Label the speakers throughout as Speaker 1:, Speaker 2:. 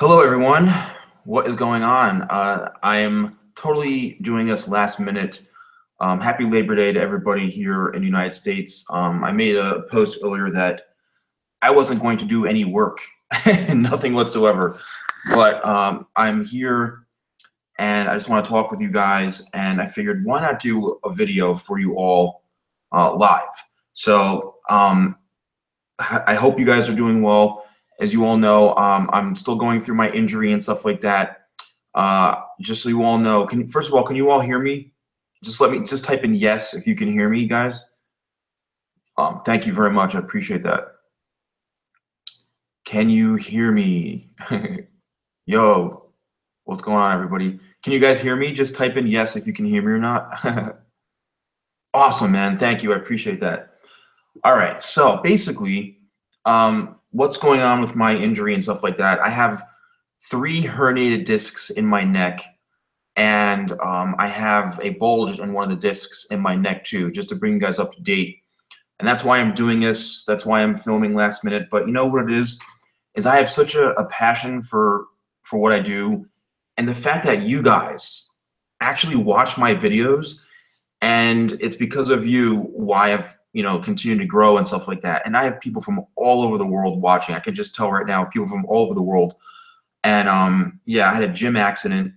Speaker 1: Hello, everyone. What is going on? I am totally doing this last minute. Happy Labor Day to everybody here in the United States. I made a post earlier that I wasn't going to do any work, nothing whatsoever. But I'm here and I just want to talk with you guys. And I figured, why not do a video for you all live? So I hope you guys are doing well. As you all know, I'm still going through my injury and stuff like that. Just so you all know, first of all, can you all hear me? Just type in yes if you can hear me, guys. Thank you very much. I appreciate that. Can you hear me? Yo, what's going on, everybody? Can you guys hear me? Just type in yes if you can hear me or not. Awesome, man. Thank you. I appreciate that. All right. So basically, what's going on with my injury and stuff like that? I have 3 herniated discs in my neck, and I have a bulge in one of the discs in my neck too, just to bring you guys up to date. And that's why I'm doing this. That's why I'm filming last minute. But you know what it is I have such a passion for what I do, and the fact that you guys actually watch my videos, and it's because of you why I've continued to grow and stuff like that. And I have people from all over the world watching. I can just tell right now, people from all over the world. And yeah, I had a gym accident.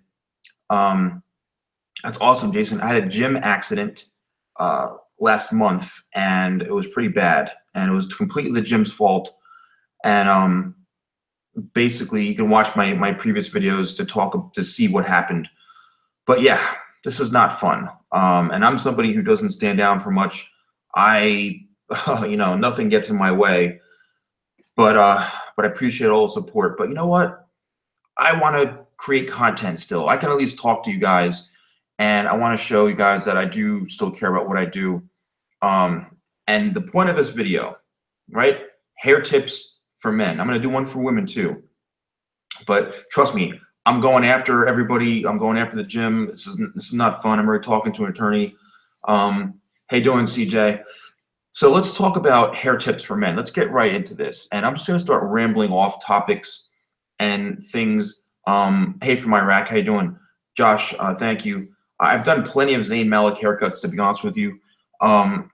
Speaker 1: That's awesome, Jason. I had a gym accident last month, and it was pretty bad. And it was completely the gym's fault. And basically, you can watch my previous videos to see what happened. But yeah, this is not fun. And I'm somebody who doesn't stand down for much. Nothing gets in my way. But I appreciate all the support. But you know what? I want to create content still. I can at least talk to you guys, and I want to show you guys that I do still care about what I do. And the point of this video, right? Hair tips for men. I'm going to do one for women too. But trust me, I'm going after everybody. I'm going after the gym. This is not fun. I'm already talking to an attorney. Hey, doing CJ? So let's talk about hair tips for men. Let's get right into this. And I'm just going to start rambling off topics and things. Hey, from Iraq, how you doing? Josh, thank you. I've done plenty of Zayn Malik haircuts, to be honest with you, and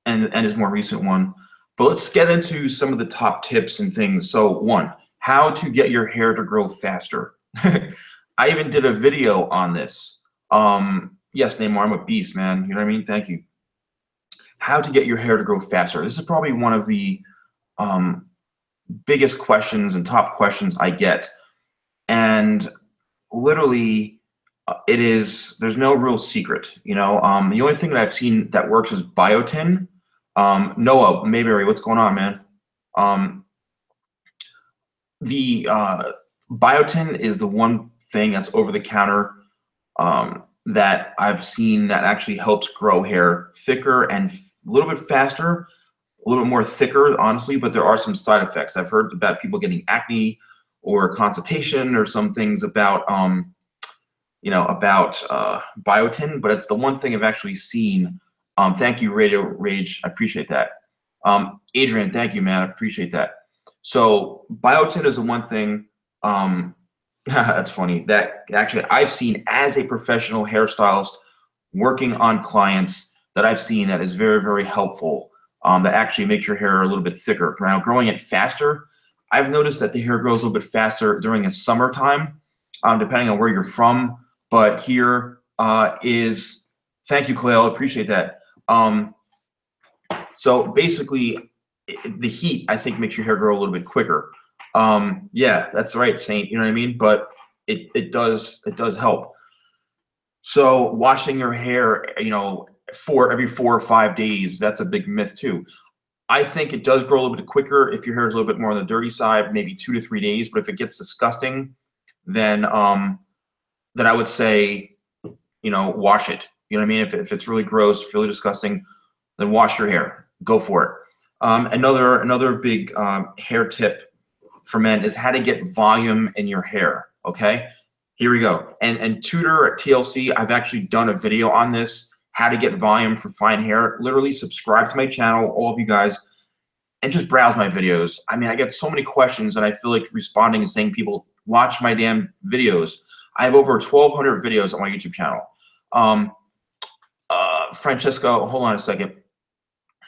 Speaker 1: his more recent one. But let's get into some of the top tips and things. So 1, how to get your hair to grow faster. I even did a video on this. Yes, Neymar, I'm a beast, man. You know what I mean? Thank you. How to get your hair to grow faster. This is probably one of the biggest questions and top questions I get. And literally, there's no real secret. The only thing that I've seen that works is Biotin. Noah Mayberry, what's going on, man? The Biotin is the one thing that's over the counter that I've seen that actually helps grow hair thicker and a little bit faster, a little bit more thicker, honestly, but there are some side effects. I've heard about people getting acne or constipation or some things about Biotin, but it's the one thing I've actually seen. Thank you, Radio Rage. I appreciate that. Adrian, thank you, man. I appreciate that. So Biotin is the one thing that's funny that actually I've seen as a professional hairstylist working on clients that I've seen that is very, very helpful. That actually makes your hair a little bit thicker. Now, growing it faster, I've noticed that the hair grows a little bit faster during the summertime, depending on where you're from. But here is, thank you, Cleo, appreciate that. So basically, the heat, I think, makes your hair grow a little bit quicker. Yeah, that's right, Saint. You know what I mean? But it does help. So washing your hair, every 4 or 5 days, that's a big myth too. I think it does grow a little bit quicker if your hair is a little bit more on the dirty side, maybe 2 to 3 days. But if it gets disgusting, then I would say, wash it. You know what I mean? If it's really gross, really disgusting, then wash your hair. Go for it. Another big hair tip for men is how to get volume in your hair. Okay, here we go. And Tutor at TLC, I've actually done a video on this, how to get volume for fine hair. Literally subscribe to my channel, all of you guys, and just browse my videos. I mean, I get so many questions, and I feel like responding and saying people watch my damn videos. I have over 1,200 videos on my YouTube channel. Francesco, hold on a second.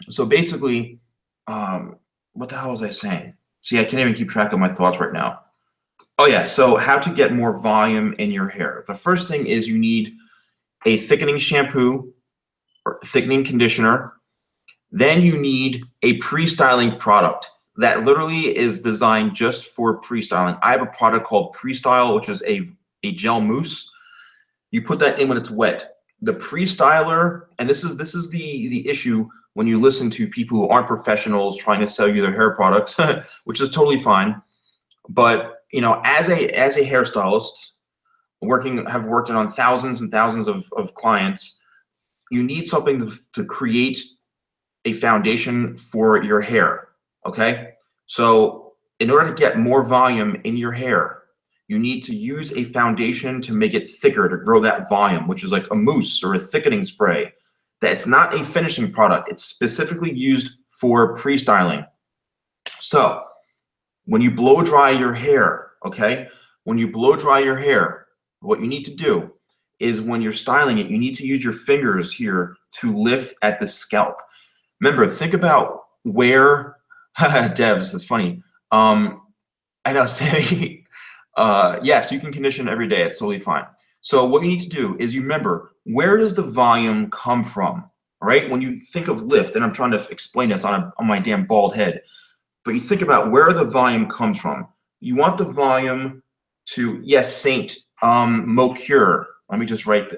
Speaker 1: So basically, what the hell was I saying? See, I can't even keep track of my thoughts right now. Oh yeah, so how to get more volume in your hair. The first thing is you need a thickening shampoo or thickening conditioner. Then you need a pre-styling product that literally is designed just for pre-styling. I have a product called Pre-Style, which is a gel mousse. You put that in when it's wet. The pre-styler, and this is the issue when you listen to people who aren't professionals trying to sell you their hair products, which is totally fine. But you know, as a hairstylist, have worked on thousands and thousands of clients, you need something to create a foundation for your hair. Okay, so in order to get more volume in your hair, you need to use a foundation to make it thicker, to grow that volume, which is like a mousse or a thickening spray. That's not a finishing product. It's specifically used for pre-styling. So when you blow dry your hair, okay, when you blow dry your hair, what you need to do is when you're styling it, you need to use your fingers here to lift at the scalp. Remember, think about where, Devs, it's funny. I know, Sammy, yes, you can condition every day, it's totally fine. So what you need to do is you remember, where does the volume come from, all right? When you think of lift, and I'm trying to explain this on my damn bald head, but you think about where the volume comes from. You want the volume to, yes, Saint, Mocure. Let me just write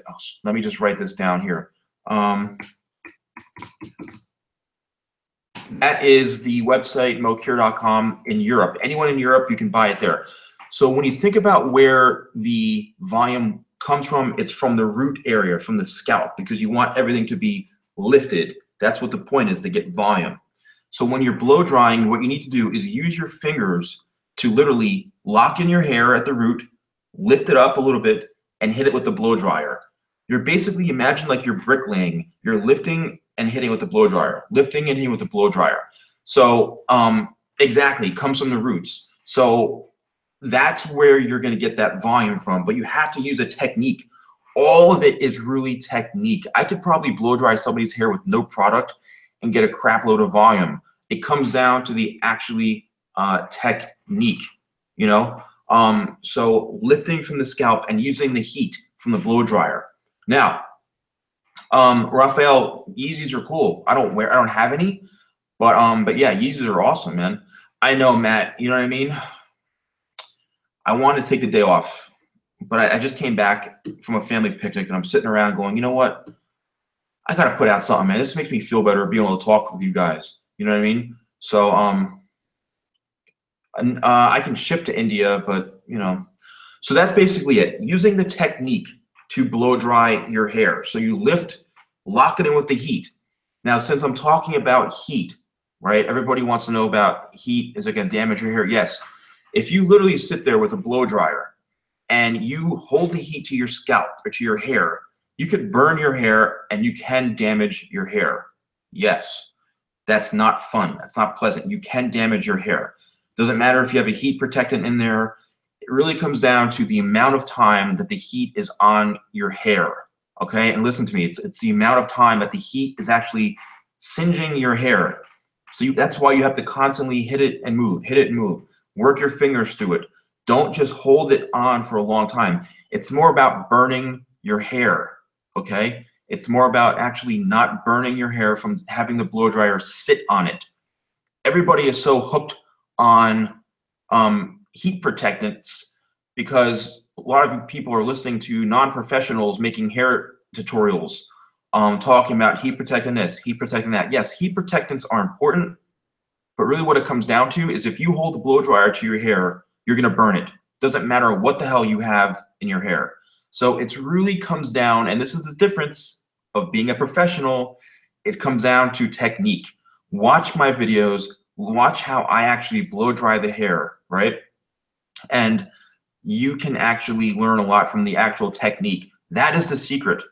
Speaker 1: this down here. That is the website, mocure.com in Europe. Anyone in Europe, you can buy it there. So when you think about where the volume comes from, it's from the root area, from the scalp, because you want everything to be lifted. That's what the point is, to get volume. So when you're blow drying, what you need to do is use your fingers to literally lock in your hair at the root, lift it up a little bit, and hit it with the blow dryer. You're basically, imagine like you're bricklaying. You're lifting and hitting with the blow dryer, lifting and hitting with the blow dryer. So exactly, it comes from the roots. So that's where you're going to get that volume from, but you have to use a technique. All of it is really technique. I could probably blow dry somebody's hair with no product and get a crap load of volume. It comes down to the actually technique, you know? So lifting from the scalp and using the heat from the blow dryer. Now, Raphael, Yeezys are cool. I don't have any, but yeah, Yeezys are awesome, man. I know, Matt, you know what I mean? I want to take the day off, but I just came back from a family picnic and I'm sitting around going, you know what? I got to put out something, man. This makes me feel better being able to talk with you guys. You know what I mean? So, I can ship to India, but you know, so that's basically it. Using the technique to blow dry your hair. So you lift, lock it in with the heat. Now, since I'm talking about heat, right? Everybody wants to know about heat. Is it going to damage your hair? Yes. If you literally sit there with a blow dryer and you hold the heat to your scalp or to your hair, you could burn your hair and you can damage your hair. Yes. That's not fun. That's not pleasant. You can damage your hair. Doesn't matter if you have a heat protectant in there. It really comes down to the amount of time that the heat is on your hair. Okay, and listen to me. It's the amount of time that the heat is actually singeing your hair. So that's why you have to constantly hit it and move, hit it and move. Work your fingers through it. Don't just hold it on for a long time. It's more about burning your hair. Okay, it's more about actually not burning your hair from having the blow dryer sit on it. Everybody is so hooked on heat protectants because a lot of people are listening to non-professionals making hair tutorials, talking about heat protecting this, heat protecting that. Yes, heat protectants are important, but really what it comes down to is if you hold the blow dryer to your hair, you're gonna burn it. Doesn't matter what the hell you have in your hair. So it really comes down, and this is the difference of being a professional, it comes down to technique. Watch my videos, watch how I actually blow dry the hair, right? And you can actually learn a lot from the actual technique. That is the secret.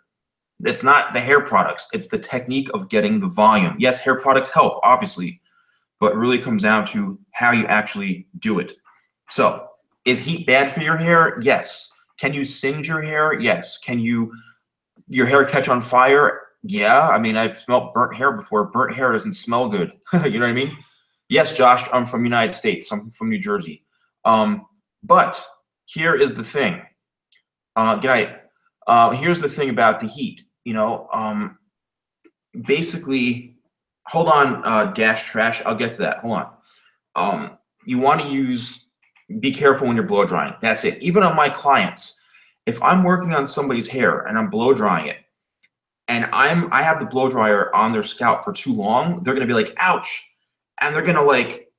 Speaker 1: It's not the hair products, it's the technique of getting the volume. Yes, hair products help, obviously, but it really comes down to how you actually do it. So Is heat bad for your hair? Yes. Can you singe your hair? Yes. Can your hair catch on fire? Yeah. I mean, I've smelled burnt hair before. Burnt hair doesn't smell good. You know what I mean? Yes, Josh, I'm from the United States. I'm from New Jersey. But here is the thing. Good night. Here's the thing about the heat. Basically, hold on, dash trash. I'll get to that. Hold on. You want to be careful when you're blow drying. That's it. Even on my clients, if I'm working on somebody's hair and I'm blow drying it, and I have the blow dryer on their scalp for too long, they're gonna be like, ouch, and they're gonna like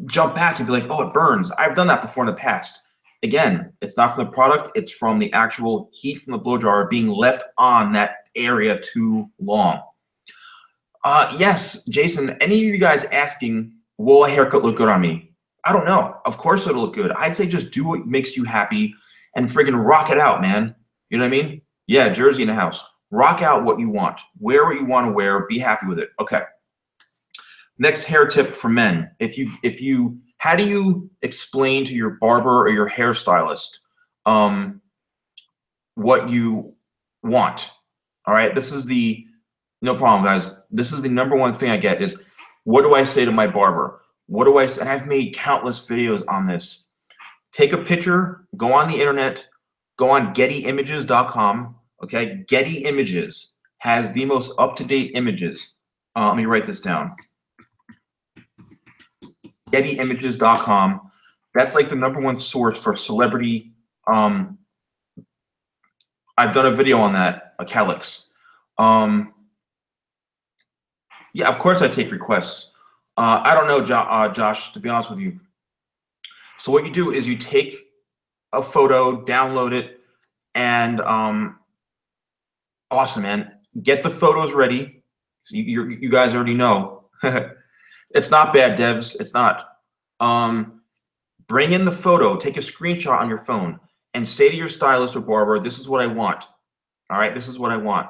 Speaker 1: jump back and be like, oh, it burns. I've done that before in the past. Again, it's not from the product, it's from the actual heat from the blow dryer being left on that area too long. Yes, Jason, any of you guys asking, will a haircut look good on me? I don't know. Of course it'll look good. I'd say just do what makes you happy and friggin' rock it out, man. You know what I mean? Yeah, Jersey in the house. Rock out what you want. Wear what you want to wear. Be happy with it. Okay. Next hair tip for men. How do you explain to your barber or your hairstylist what you want? All right. No problem, guys. This is the number one thing I get is, what do I say to my barber? What do I say? And I've made countless videos on this. Take a picture, go on the internet, go on gettyimages.com. Okay. Getty Images has the most up-to-date images. Let me write this down. gettyimages.com. That's like the number one source for celebrity. I've done a video on that, a calyx. Yeah, of course I take requests. I don't know, Josh, to be honest with you. So what you do is you take a photo, download it, and awesome, man. Get the photos ready. You guys already know. It's not bad, devs. It's not. Bring in the photo. Take a screenshot on your phone and say to your stylist or barber, this is what I want. All right, this is what I want.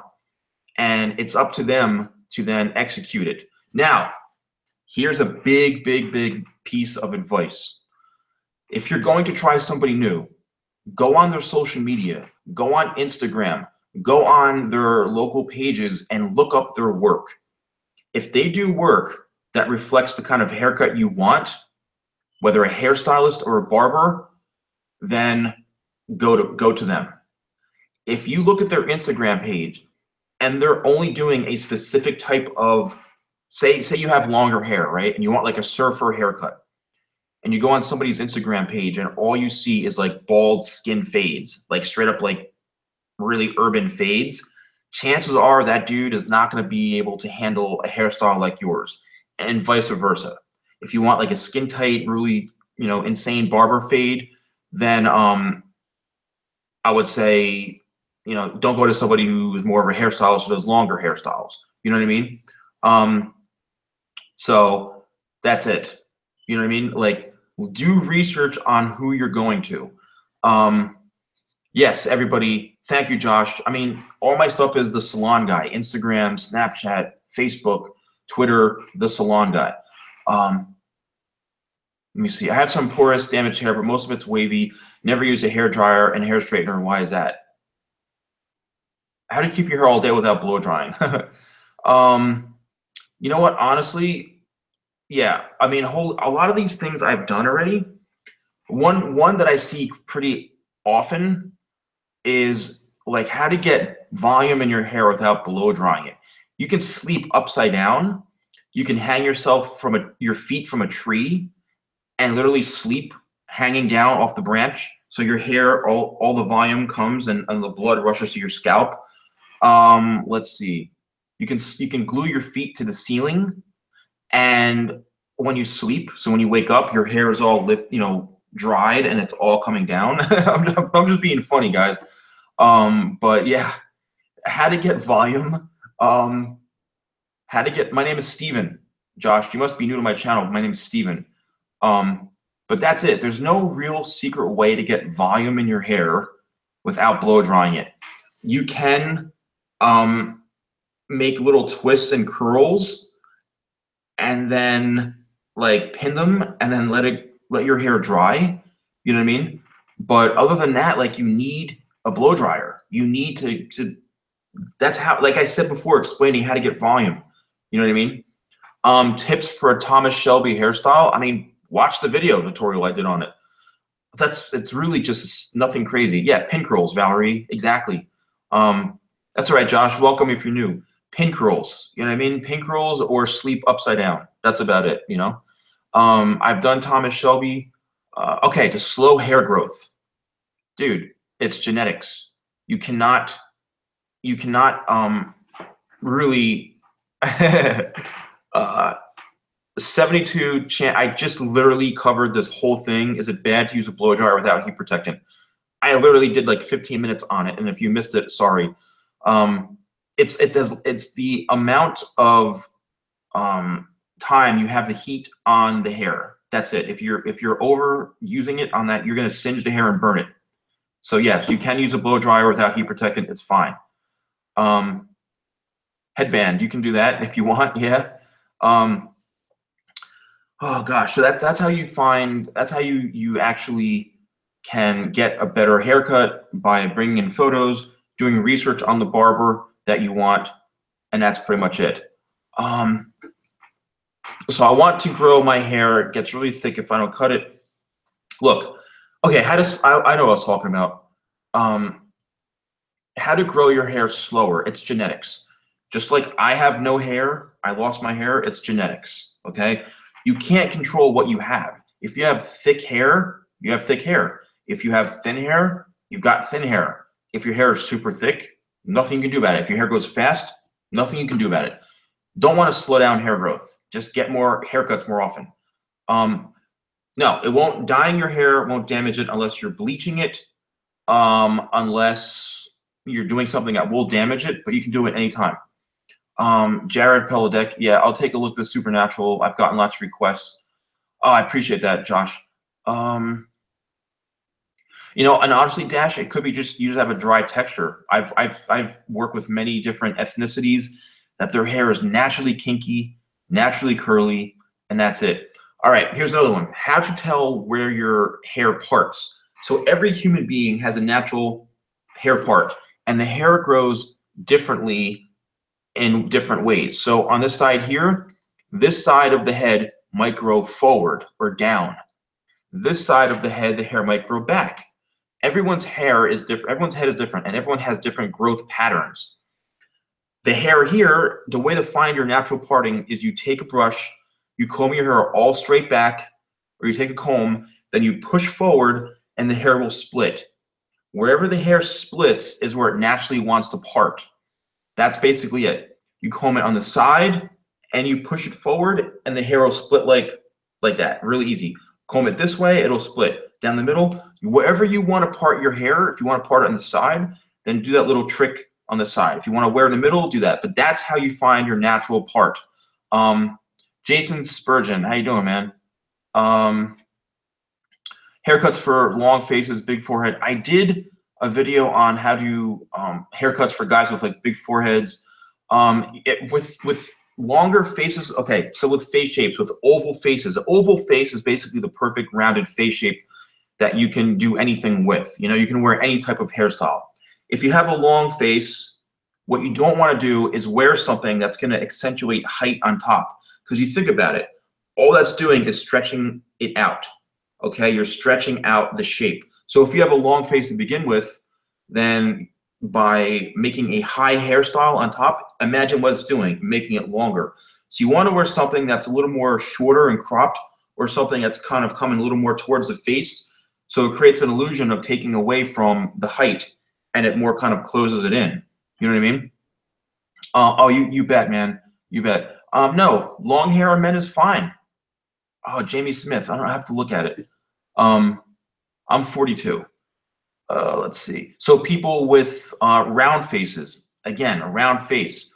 Speaker 1: And it's up to them to then execute it. Now, here's a big, big, big piece of advice. If you're going to try somebody new, go on their social media, go on Instagram, go on their local pages and look up their work. If they do work that reflects the kind of haircut you want, whether a hairstylist or a barber, then go to them. If you look at their Instagram page and they're only doing a specific type of, say you have longer hair, right? And you want like a surfer haircut. And you go on somebody's Instagram page and all you see is like bald skin fades, like straight up like really urban fades. Chances are that dude is not going to be able to handle a hairstyle like yours, and vice versa. If you want like a skin tight, really, insane barber fade, then I would say, don't go to somebody who is more of a hairstylist who does longer hairstyles. You know what I mean? So that's it. You know what I mean? Like, do research on who you're going to. Yes, everybody. Thank you, Josh. I mean, all my stuff is The Salon Guy. Instagram, Snapchat, Facebook, Twitter, The Salon Guy. Let me see. I have some porous, damaged hair, but most of it's wavy. Never use a hair dryer and hair straightener. Why is that? How do you keep your hair all day without blow drying? You know what? Honestly, yeah. I mean, a lot of these things I've done already. One that I see pretty often is like how to get volume in your hair without blow drying it. You can sleep upside down. You can hang yourself from your feet from a tree and literally sleep hanging down off the branch. So your hair, all the volume comes and the blood rushes to your scalp. Let's see. You can glue your feet to the ceiling, and when you sleep, so when you wake up, your hair is all dried and it's all coming down. I'm just being funny, guys. But yeah, how to get volume. My name is Steven. Josh, you must be new to my channel. My name is Steven. But that's it. There's no real secret way to get volume in your hair without blow drying it. You can make little twists and curls and then like pin them and then let your hair dry. You know what I mean? But other than that, like, you need a blow dryer. You need to that's how, like I said before, explaining how to get volume. You know what I mean? Tips for a Thomas Shelby hairstyle. I mean, watch the video tutorial I did on it. It's really just nothing crazy. Yeah, pin curls, Valerie. Exactly. That's all right, Josh. Welcome if you're new. Pin curls. You know what I mean? Pin curls or sleep upside down. That's about it. You know. I've done Thomas Shelby. Okay, to slow hair growth, dude. It's genetics. You cannot really 72 chance. I just literally covered this whole thing. Is it bad to use a blow dryer without heat protectant? I literally did like 15 minutes on it, and if you missed it, sorry. It's the amount of time you have the heat on the hair. That's it. If you're over using it on that, you're gonna singe the hair and burn it. So yes, you can use a blow dryer without heat protectant. It's fine. Headband, you can do that if you want. Yeah. Oh gosh, so that's how you find, that's how you actually can get a better haircut, by bringing in photos, doing research on the barber that you want, and that's pretty much it. So I want to grow my hair. It gets really thick if I don't cut it. Look, okay, I know what I was talking about. How to grow your hair slower. It's genetics. Just like I have no hair, I lost my hair, it's genetics, okay? You can't control what you have. If you have thick hair, you have thick hair. If you have thin hair, you've got thin hair. If your hair is super thick, nothing you can do about it. If your hair goes fast, nothing you can do about it. Don't want to slow down hair growth. Just get more haircuts more often. No, it won't, dyeing your hair won't damage it unless you're bleaching it, unless you're doing something that will damage it, but you can do it anytime. Jared Pelodek, yeah, I'll take a look at the Supernatural. I've gotten lots of requests. Oh, I appreciate that, Josh. You know, and honestly, Dash, it could be just you just have a dry texture. I've worked with many different ethnicities that their hair is naturally kinky, naturally curly, and that's it. All right, here's another one. How to tell where your hair parts. So every human being has a natural hair part, and the hair grows differently in different ways. So on this side here, this side of the head might grow forward or down. This side of the head, the hair might grow back. Everyone's hair is different. Everyone's head is different, and everyone has different growth patterns. The hair here, the way to find your natural parting is you take a brush, you comb your hair all straight back, or you take a comb, then you push forward, and the hair will split. Wherever the hair splits is where it naturally wants to part. That's basically it. You comb it on the side and you push it forward, and the hair will split like that. Really easy. Comb it this way, it'll split. Down the middle, wherever you want to part your hair, if you want to part it on the side, then do that little trick on the side. If you want to wear it in the middle, do that. But that's how you find your natural part. Jason Spurgeon, how you doing, man? Haircuts for long faces, big forehead. I did a video on how to haircuts for guys with like big foreheads. With longer faces, okay, so with face shapes, with oval faces, the oval face is basically the perfect rounded face shape that you can do anything with. You know, you can wear any type of hairstyle. If you have a long face, what you don't want to do is wear something that's going to accentuate height on top. Because you think about it, all that's doing is stretching it out. Okay, you're stretching out the shape. So if you have a long face to begin with, then by making a high hairstyle on top, imagine what it's doing, making it longer. So you want to wear something that's a little more shorter and cropped, or something that's kind of coming a little more towards the face. So it creates an illusion of taking away from the height, and it more kind of closes it in. You know what I mean? Oh, you bet, man. You bet. No, long hair on men is fine. Oh, Jamie Smith. I don't have to look at it. I'm 42. Let's see. So people with round faces, again, a round face,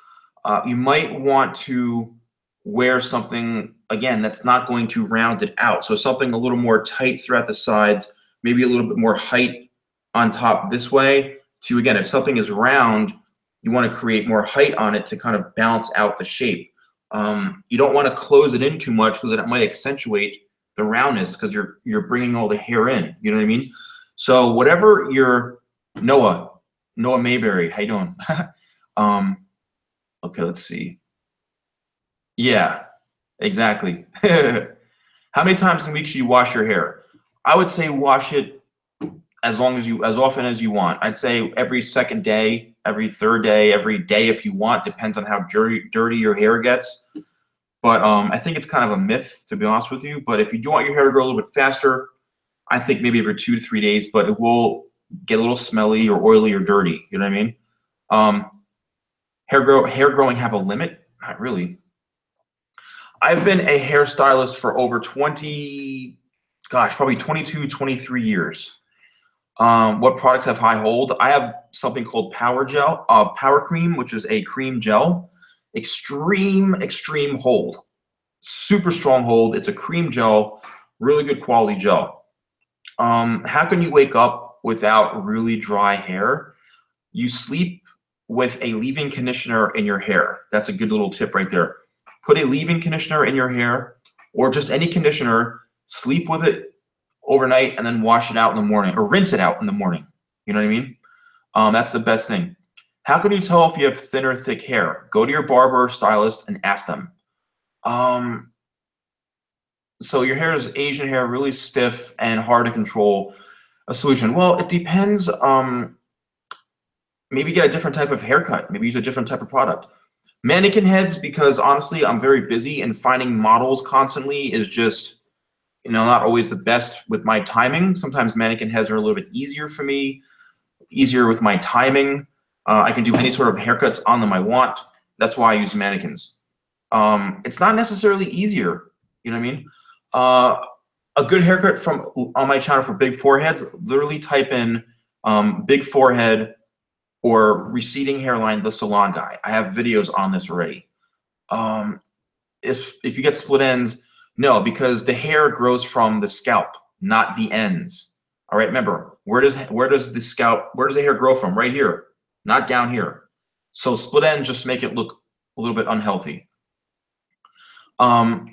Speaker 1: you might want to wear something, again, that's not going to round it out. So something a little more tight throughout the sides, maybe a little bit more height on top this way to, again, if something is round, you want to create more height on it to kind of balance out the shape. You don't want to close it in too much because it might accentuate the roundness, because you're bringing all the hair in. You know what I mean? So whatever your Noah Mayberry, how you doing? Okay, let's see. Yeah, exactly. How many times in a week should you wash your hair? I would say wash it as often as you want. I'd say every second day, every third day, every day if you want. Depends on how dirty your hair gets. But I think it's kind of a myth, to be honest with you. But if you do want your hair to grow a little bit faster, I think maybe every 2 to 3 days. But it will get a little smelly or oily or dirty. You know what I mean? Hair growing have a limit? Not really. I've been a hairstylist for over 22, 23 years. What products have high hold? I have something called Power Cream, which is a cream gel. Extreme hold. Super strong hold. It's a cream gel, really good quality gel. How can you wake up without really dry hair? You sleep with a leave-in conditioner in your hair. That's a good little tip right there. Put a leave-in conditioner in your hair, or just any conditioner, sleep with it overnight, and then wash it out in the morning, or rinse it out in the morning. You know what I mean? That's the best thing. How can you tell if you have thin or thick hair? Go to your barber or stylist and ask them. So your hair is Asian hair, really stiff and hard to control. A solution? Well, it depends. Maybe get a different type of haircut. Maybe use a different type of product. Mannequin heads, because honestly, I'm very busy and finding models constantly is just, not always the best with my timing. Sometimes mannequin heads are a little bit easier for me, easier with my timing. I can do any sort of haircuts on them I want. That's why I use mannequins. It's not necessarily easier. You know what I mean? A good haircut on my channel for big foreheads, literally type in big forehead or receding hairline, the salon guy. I have videos on this already. If you get split ends, no, because the hair grows from the scalp, not the ends. All right, remember, where does the hair grow from? Right here, not down here. So split ends just make it look a little bit unhealthy. Honestly,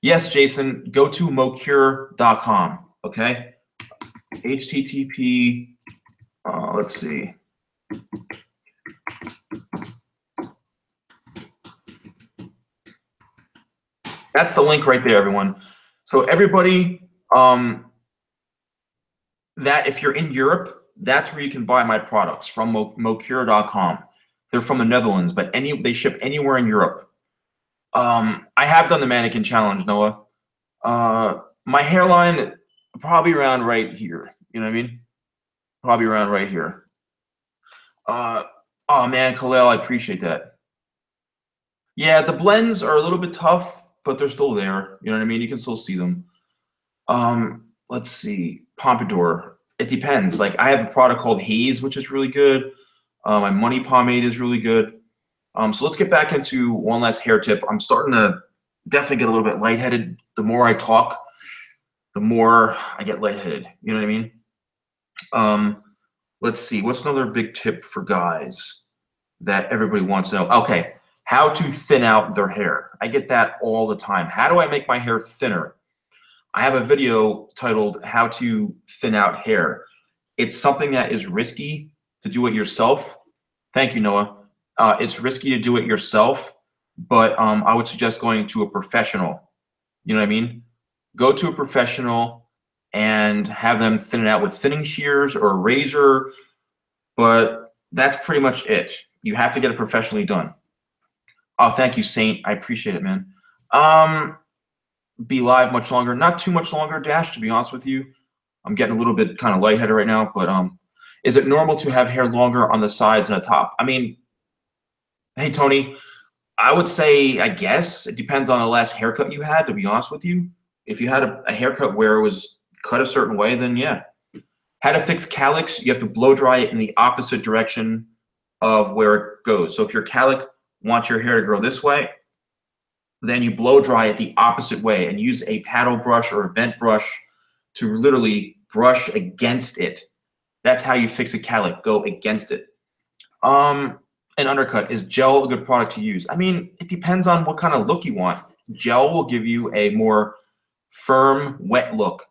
Speaker 1: yes, Jason, go to mocure.com, okay? HTTP, let's see. That's the link right there, everyone. So everybody, that if you're in Europe, that's where you can buy my products from mocure.com. They're from the Netherlands, but they ship anywhere in Europe. I have done the mannequin challenge, Noah. My hairline, probably around right here. You know what I mean? Probably around right here. Oh man, Khalil, I appreciate that. Yeah, the blends are a little bit tough, but they're still there. You know what I mean? You can still see them. Let's see, Pompadour. It depends. Like I have a product called Haze, which is really good. My Money Pomade is really good. So let's get back into one last hair tip. I'm starting to definitely get a little bit lightheaded. The more I talk, the more I get lightheaded. You know what I mean? Let's see. What's another big tip for guys that everybody wants to know? Okay, how to thin out their hair. I get that all the time. How do I make my hair thinner? I have a video titled How to Thin Out Hair. It's something that is risky to do it yourself. Thank you, Noah. It's risky to do it yourself, but I would suggest going to a professional. You know what I mean? Go to a professional and have them thin it out with thinning shears or a razor, but that's pretty much it. You have to get it professionally done. Oh, thank you, Saint. I appreciate it, man. Be live much longer. Not too much longer, Dash, to be honest with you. I'm getting a little bit kind of lightheaded right now, but is it normal to have hair longer on the sides and the top? I mean, hey, Tony, I would say, I guess, it depends on the last haircut you had, to be honest with you. If you had a haircut where it was cut a certain way, then yeah. How to fix calyx, you have to blow dry it in the opposite direction of where it goes. So if your calyx wants your hair to grow this way, then you blow dry it the opposite way and use a paddle brush or a bent brush to literally brush against it. That's how you fix a calyx, go against it. An undercut, is gel a good product to use? I mean, it depends on what kind of look you want. Gel will give you a more firm, wet look.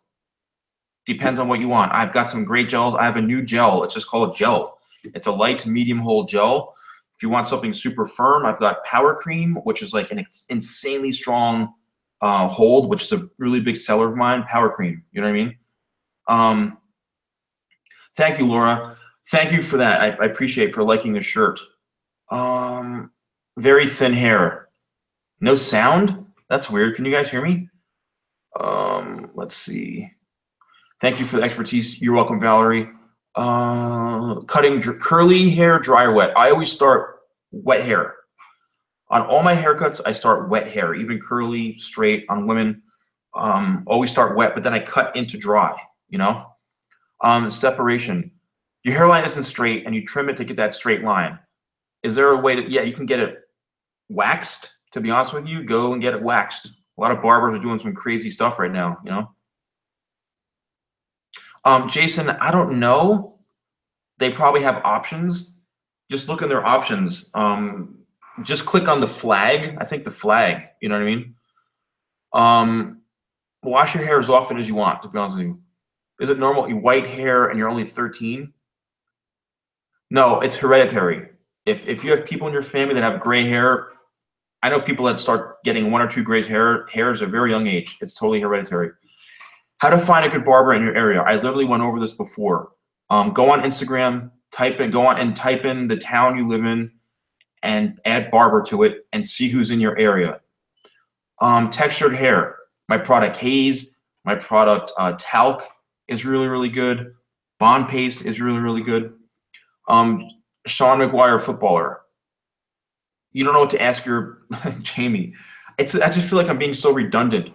Speaker 1: Depends on what you want. I've got some great gels. I have a new gel. It's just called Gel. It's a light to medium hold gel. If you want something super firm, I've got Power Cream, which is like an insanely strong hold, which is a really big seller of mine. Power Cream, you know what I mean? Thank you, Laura. Thank you for that. I appreciate for liking the shirt. Very thin hair. No sound? That's weird. Can you guys hear me? Let's see. Thank you for the expertise. You're welcome, Valerie. Cutting curly hair, dry or wet. I always start wet hair. On all my haircuts, I start wet hair, even curly, straight on women. Always start wet, but then I cut into dry, you know? Separation. Your hairline isn't straight and you trim it to get that straight line. Is there a way to, yeah, you can get it waxed. To be honest with you, go and get it waxed. A lot of barbers are doing some crazy stuff right now, you know? Jason, I don't know. They probably have options. Just look in their options. Just click on the flag. I think the flag, you know what I mean? Wash your hair as often as you want, to be honest with you. Is it normal? You white hair and you're only 13? No, it's hereditary. If you have people in your family that have gray hair, I know people that start getting 1 or 2 gray hairs at a very young age. It's totally hereditary. How to find a good barber in your area. I literally went over this before. Go on Instagram, type in the town you live in and add barber to it and see who's in your area. Textured hair. My product Haze, my product Talc is really, really good. Bond Paste is really, really good. Sean McGuire, footballer. You don't know what to ask your Jamie. I just feel like I'm being so redundant.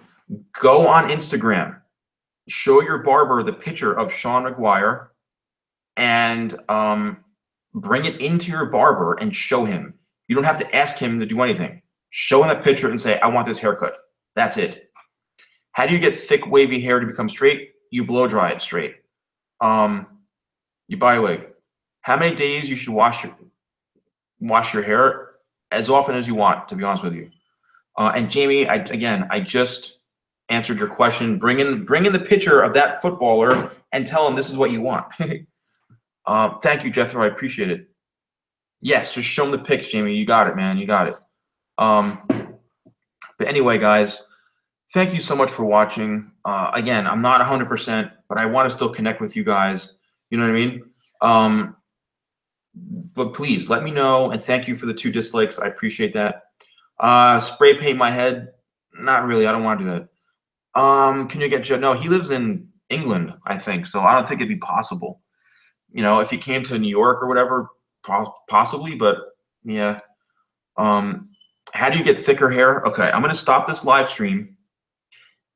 Speaker 1: Go on Instagram. Show your barber the picture of Sean McGuire and bring it into your barber and show him. You don't have to ask him to do anything. Show him that picture and say, I want this haircut. That's it. How do you get thick, wavy hair to become straight? You blow dry it straight. You buy a wig. How many days you should wash your hair? As often as you want, to be honest with you. And Jamie, I just answered your question. Bring in the picture of that footballer and tell him this is what you want. Thank you, Jethro. I appreciate it. Yes, just show him the pics, Jamie. You got it, man. You got it. But anyway, guys, thank you so much for watching. Again, I'm not 100%, but I want to still connect with you guys. You know what I mean? But please let me know, and thank you for the 2 dislikes. I appreciate that. Spray paint my head? Not really. I don't want to do that. Can you get Joe? No, he lives in England, I think, so I don't think it'd be possible. You know, if he came to New York or whatever, possibly, but yeah. How do you get thicker hair? Okay, I'm going to stop this live stream.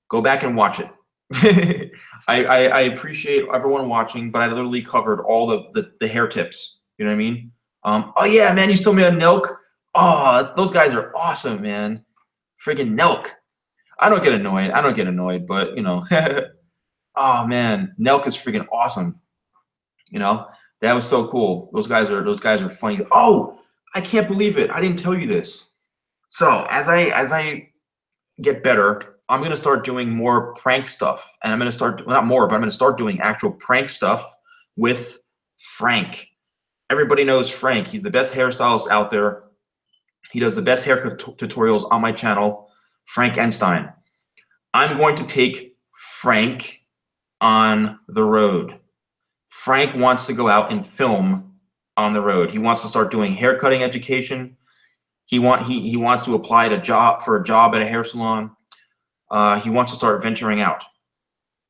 Speaker 1: Go back and watch it. I appreciate everyone watching, but I literally covered all the hair tips. You know what I mean? Oh yeah, man, you still made a Nelk? Oh, those guys are awesome, man. Friggin' Nelk. I don't get annoyed, but you know. Oh man, Nelk is friggin' awesome. You know, that was so cool. Those guys are funny. Oh, I can't believe it. I didn't tell you this. So as I get better, I'm gonna start doing more prank stuff, and I'm gonna start, well, not more, but I'm gonna start doing actual prank stuff with Frank. Everybody knows Frank. He's the best hairstylist out there. He does the best haircut tutorials on my channel, Frank Einstein. I'm going to take Frank on the road. Frank wants to go out and film on the road. He wants to start doing haircutting education. He wants to apply for a job at a hair salon. He wants to start venturing out.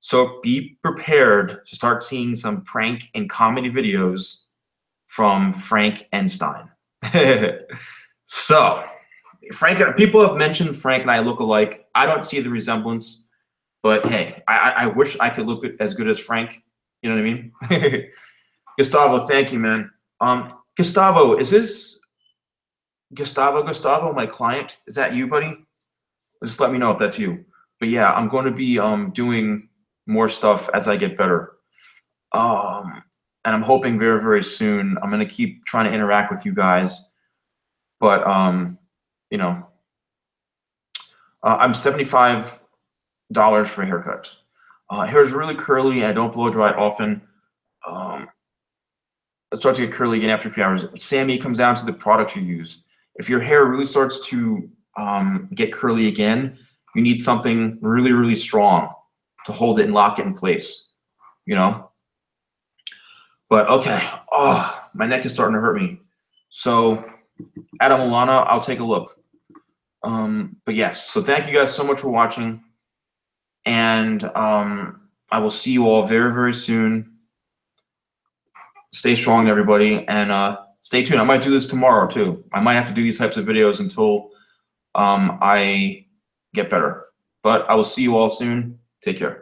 Speaker 1: So be prepared to start seeing some prank and comedy videos from Frank Einstein. So, people have mentioned Frank and I look alike. I don't see the resemblance, but hey, I wish I could look as good as Frank. You know what I mean? Gustavo, thank you, man. Gustavo, is this Gustavo, my client? Is that you, buddy? Just let me know if that's you. But yeah, I'm going to be doing more stuff as I get better. And I'm hoping very, very soon. I'm going to keep trying to interact with you guys. But, you know, I'm $75 for haircuts. Hair is really curly and I don't blow dry often. It starts to get curly again after a few hours. Sammy, comes down to the products you use. If your hair really starts to get curly again, you need something really, really strong to hold it and lock it in place, you know? But okay, oh, my neck is starting to hurt me. So Adam Alana, I'll take a look. But yes, so thank you guys so much for watching. And I will see you all very, very soon. Stay strong, everybody, and stay tuned. I might do this tomorrow too. I might have to do these types of videos until I get better. But I will see you all soon. Take care.